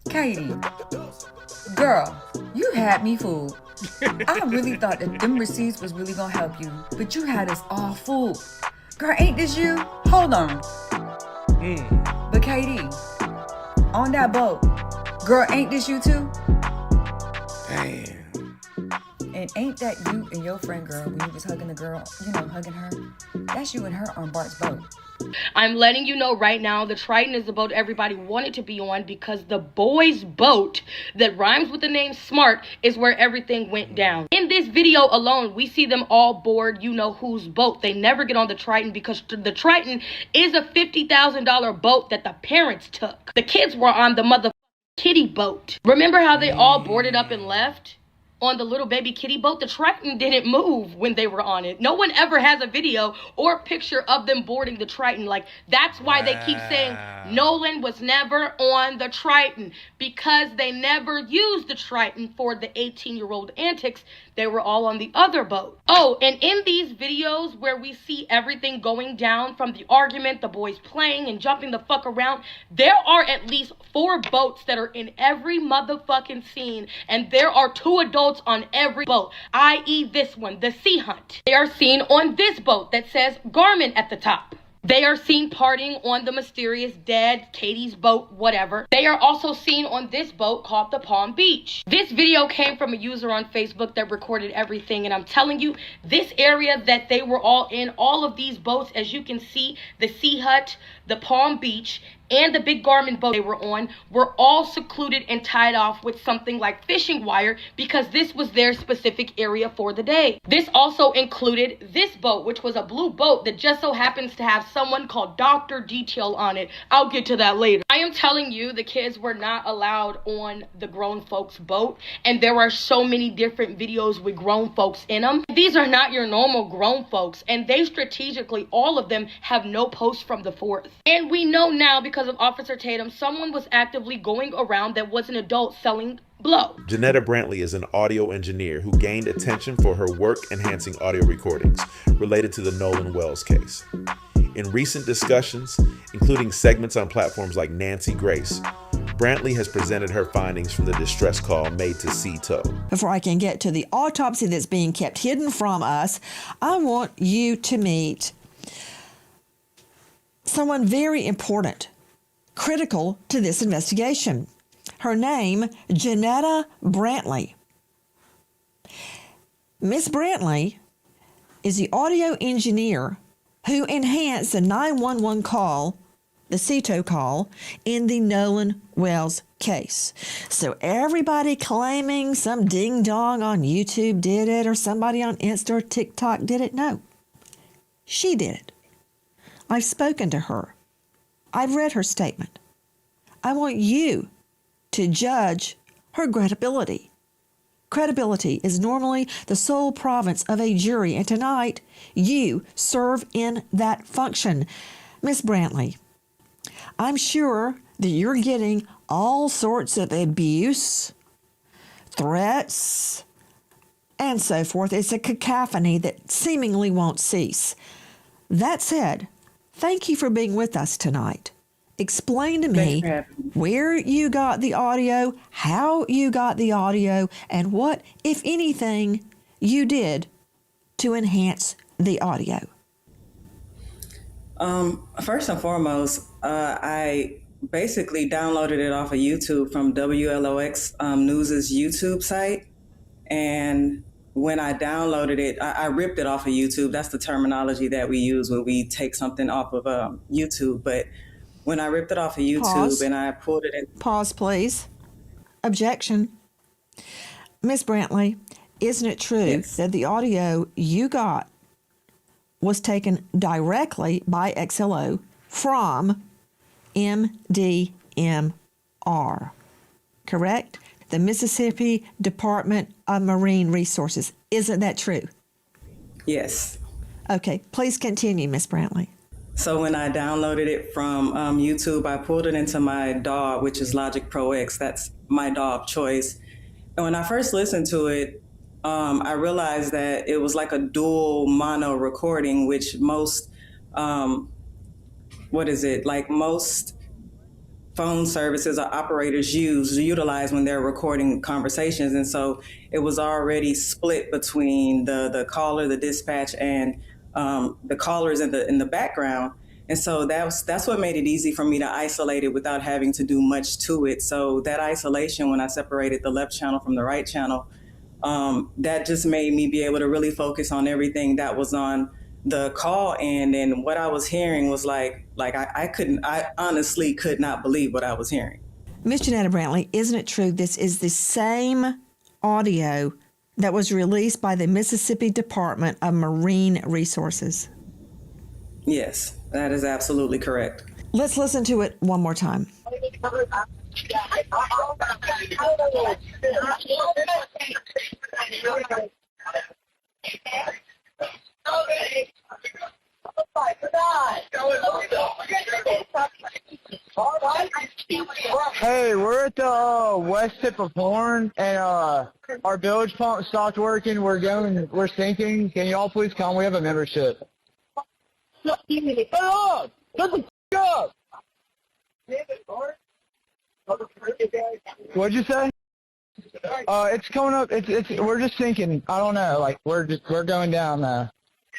Katie, girl, you had me fooled. I really thought that them receipts was really gonna help you, but you had us all fooled. Girl, ain't this you? Hold on. But Katie, on that boat, girl, ain't this you too? Damn. And ain't that you and your friend girl when you was hugging the girl, hugging her? That's you and her on Bart's boat. I'm letting you know right now, the Triton is the boat everybody wanted to be on because the boys' boat that rhymes with the name Smart is where everything went down. In this video alone, we see them all board whose boat. They never get on the Triton because the Triton is a $50,000 boat that the parents took. The kids were on the mother kiddie boat. Remember how they all boarded up and left? On the little baby kiddie boat, the Triton didn't move when they were on it. No one ever has a video or picture of them boarding the Triton. Like, that's why they keep saying Nolan was never on the Triton, because they never used the Triton for the 18-year-old antics. They were all on the other boat. Oh, and in these videos where we see everything going down, from the argument, the boys playing and jumping the fuck around, there are at least 4 boats that are in every motherfucking scene, and there are 2 adults on every boat, i.e. this one, the Sea Hunt. They are seen on this boat that says Garmin at the top. They are seen partying on the mysterious dead Katie's boat, whatever. They are also seen on this boat called the Palm Beach. This video came from a user on Facebook that recorded everything, and I'm telling you, this area that they were all in, all of these boats, as you can see, the Sea Hut, the Palm Beach, and the big Garmin boat they were on, were all secluded and tied off with something like fishing wire because this was their specific area for the day. This also included this boat, which was a blue boat that just so happens to have someone called Dr. Detail on it. I'll get to that later. I am telling you, the kids were not allowed on the grown folks boat, and there are so many different videos with grown folks in them. These are not your normal grown folks, and they strategically, all of them, have no posts from the 4th. And we know now, because of Officer Tatum, someone was actively going around that was an adult selling blow. Jeanetta Brantley is an audio engineer who gained attention for her work-enhancing audio recordings related to the Nolan Wells case. In recent discussions, including segments on platforms like Nancy Grace, Brantley has presented her findings from the distress call made to CTO. Before I can get to the autopsy that's being kept hidden from us, I want you to meet someone very important, critical to this investigation. Her name, Jeanetta Brantley. Miss Brantley is the audio engineer who enhanced the 911 call, the CTO call, in the Nolan Wells case. So everybody claiming some ding-dong on YouTube did it, or somebody on Insta or TikTok did it, no. She did it. I've spoken to her. I've read her statement. I want you to judge her credibility. Credibility is normally the sole province of a jury, and tonight you serve in that function. Miss Brantley, I'm sure that you're getting all sorts of abuse, threats, and so forth. It's a cacophony that seemingly won't cease. That said, thank you for being with us tonight. Explain to me where you got the audio, how you got the audio, and what, if anything, you did to enhance the audio. First and foremost, I basically downloaded it off of YouTube from WLOX News's YouTube site. And when I downloaded it, I ripped it off of YouTube. That's the terminology that we use when we take something off of YouTube. But when I ripped it off of YouTube Pause. and I pulled it in. Pause, please. Objection. Miss Brantley, isn't it true Yes. that the audio you got was taken directly by XLO from MDMR, correct? The Mississippi Department of Marine Resources. Isn't that true? Yes. Okay, please continue, Miss Brantley. So when I downloaded it from YouTube, I pulled it into my DAW, which is Logic Pro X. That's my DAW of choice. And when I first listened to it, I realized that it was like a dual mono recording, which most, most phone services or operators utilize when they're recording conversations. And so it was already split between the caller, the dispatch, and the callers in the background. And so that's what made it easy for me to isolate it without having to do much to it. So that isolation, when I separated the left channel from the right channel, that just made me be able to really focus on everything that was on the call end. And what I was hearing was I honestly could not believe what I was hearing. Miss Jeanetta Brantley, isn't it true this is the same audio that was released by the Mississippi Department of Marine Resources? Yes, that is absolutely correct. Let's listen to it one more time. Hey, we're at the west tip of Horn, and our bilge pump stopped working. We're sinking. Can you all please come? We have a membership. Hey, up! Shut the f*** up! What'd you say? It's coming up. We're just sinking. I don't know. We're going down.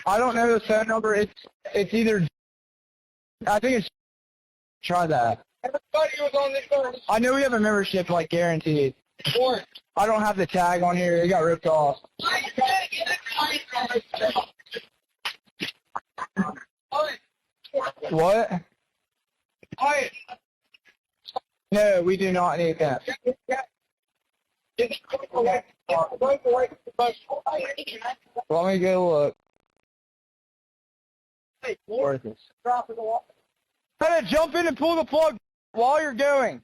I don't know the phone number. It's either. I think it's. Try that. Everybody was on this phone. I know we have a membership, guaranteed. I don't have the tag on here. It got ripped off. What? No, we do not need that. Let me go look. Where is this? Hey, jump in and pull the plug while you're going.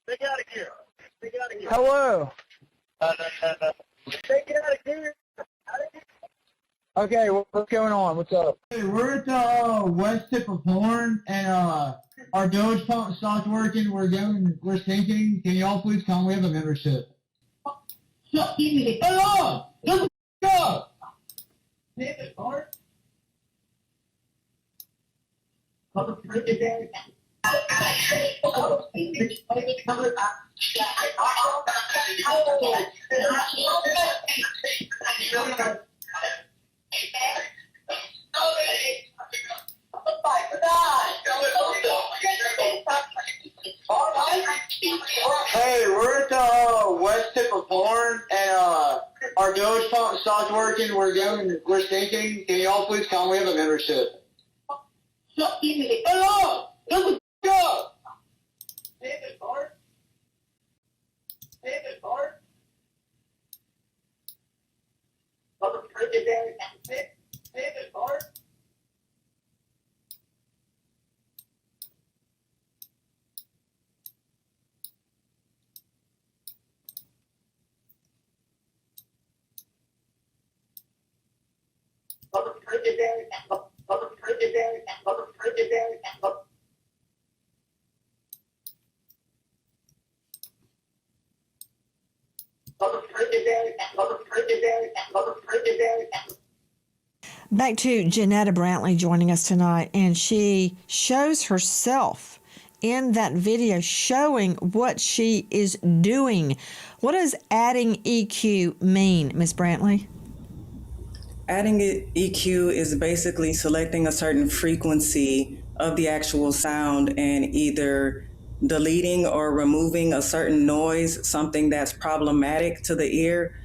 Take out of here. Hello. Take it out of here. Okay, what's going on? What's up? Hey, we're at the west tip of Horn, and our bilge pump stopped working. We're sinking. Can you all please come? We have a membership. Hey, up! Shut the up! Hey, we're at the west tip of Horn, and our bilge pump stopped working. We're sinking. Can you all please come? We have a membership. Hey, up! Shut the up! Back to Jeanetta Brantley joining us tonight, and she shows herself in that video showing what she is doing. What does adding EQ mean, Ms. Brantley? Adding EQ is basically selecting a certain frequency of the actual sound and either deleting or removing a certain noise, something that's problematic to the ear,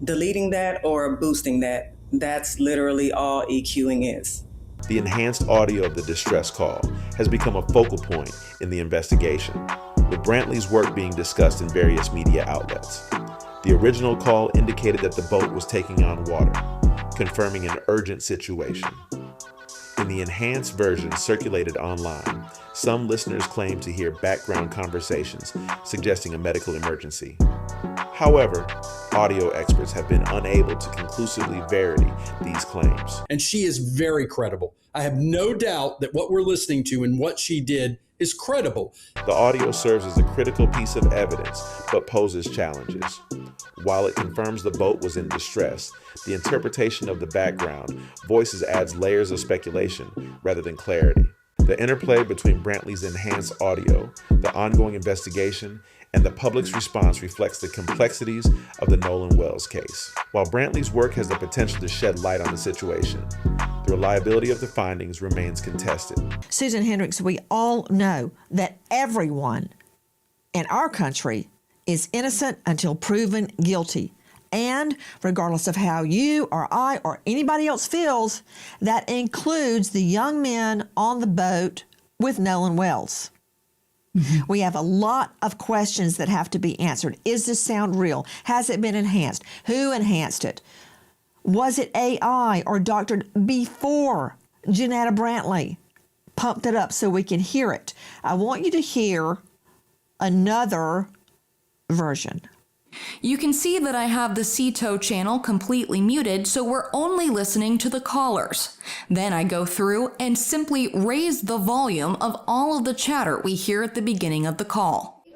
deleting that or boosting that. That's literally all EQing is. The enhanced audio of the distress call has become a focal point in the investigation, with Brantley's work being discussed in various media outlets. The original call indicated that the boat was taking on water, confirming an urgent situation. In the enhanced version circulated online, some listeners claim to hear background conversations suggesting a medical emergency. However, audio experts have been unable to conclusively verify these claims. And she is very credible. I have no doubt that what we're listening to and what she did is credible. The audio serves as a critical piece of evidence, but poses challenges. While it confirms the boat was in distress, the interpretation of the background voices adds layers of speculation rather than clarity. The interplay between Brantley's enhanced audio, the ongoing investigation, and the public's response reflects the complexities of the Nolan Wells case. While Brantley's work has the potential to shed light on the situation, the reliability of the findings remains contested. Susan Hendricks, we all know that everyone in our country is innocent until proven guilty. And regardless of how you or I or anybody else feels, that includes the young men on the boat with Nolan Wells. We have a lot of questions that have to be answered. Is this sound real? Has it been enhanced? Who enhanced it? Was it AI or doctored before Jeanetta Brantley pumped it up so we can hear it? I want you to hear another version. You can see that I have the CTO channel completely muted, so we're only listening to the callers. Then I go through and simply raise the volume of all of the chatter we hear at the beginning of the call.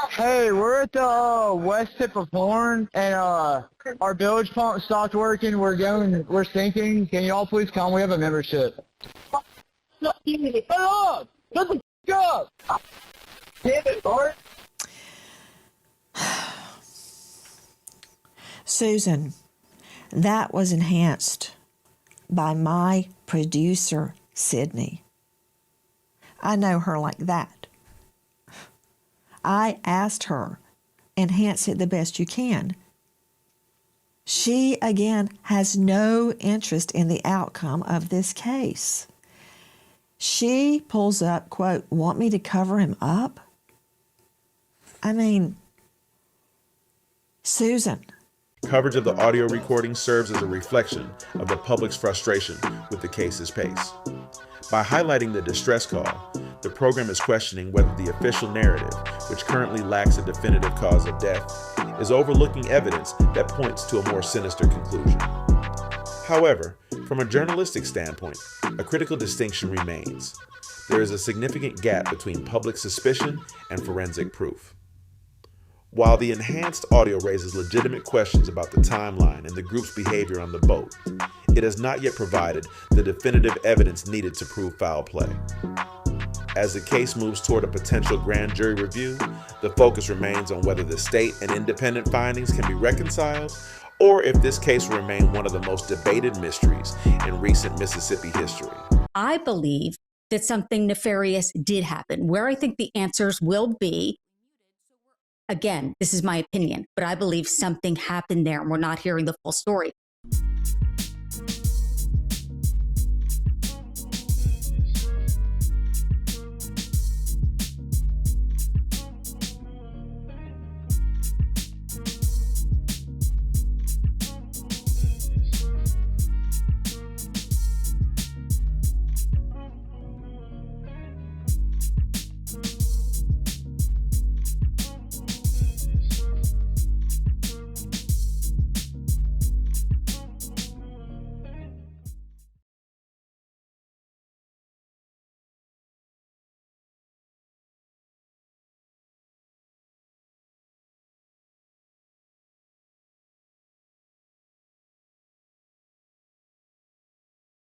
Hey, we're at the west tip of Horn, and our bilge pump stopped working. We're sinking. Can you all please come? We have a membership. Shut up! Shut the f*** up! Susan, that was enhanced by my producer, Sydney. I know her like that. I asked her, enhance it the best you can. She, again, has no interest in the outcome of this case. She pulls up, quote, want me to cover him up? I mean, Susan. Coverage of the audio recording serves as a reflection of the public's frustration with the case's pace. By highlighting the distress call, the program is questioning whether the official narrative, which currently lacks a definitive cause of death, is overlooking evidence that points to a more sinister conclusion. However, from a journalistic standpoint, a critical distinction remains. There is a significant gap between public suspicion and forensic proof. While the enhanced audio raises legitimate questions about the timeline and the group's behavior on the boat, it has not yet provided the definitive evidence needed to prove foul play. As the case moves toward a potential grand jury review, the focus remains on whether the state and independent findings can be reconciled, or if this case will remain one of the most debated mysteries in recent Mississippi history. I believe that something nefarious did happen. Where I think the answers will be, again, this is my opinion, but I believe something happened there and we're not hearing the full story.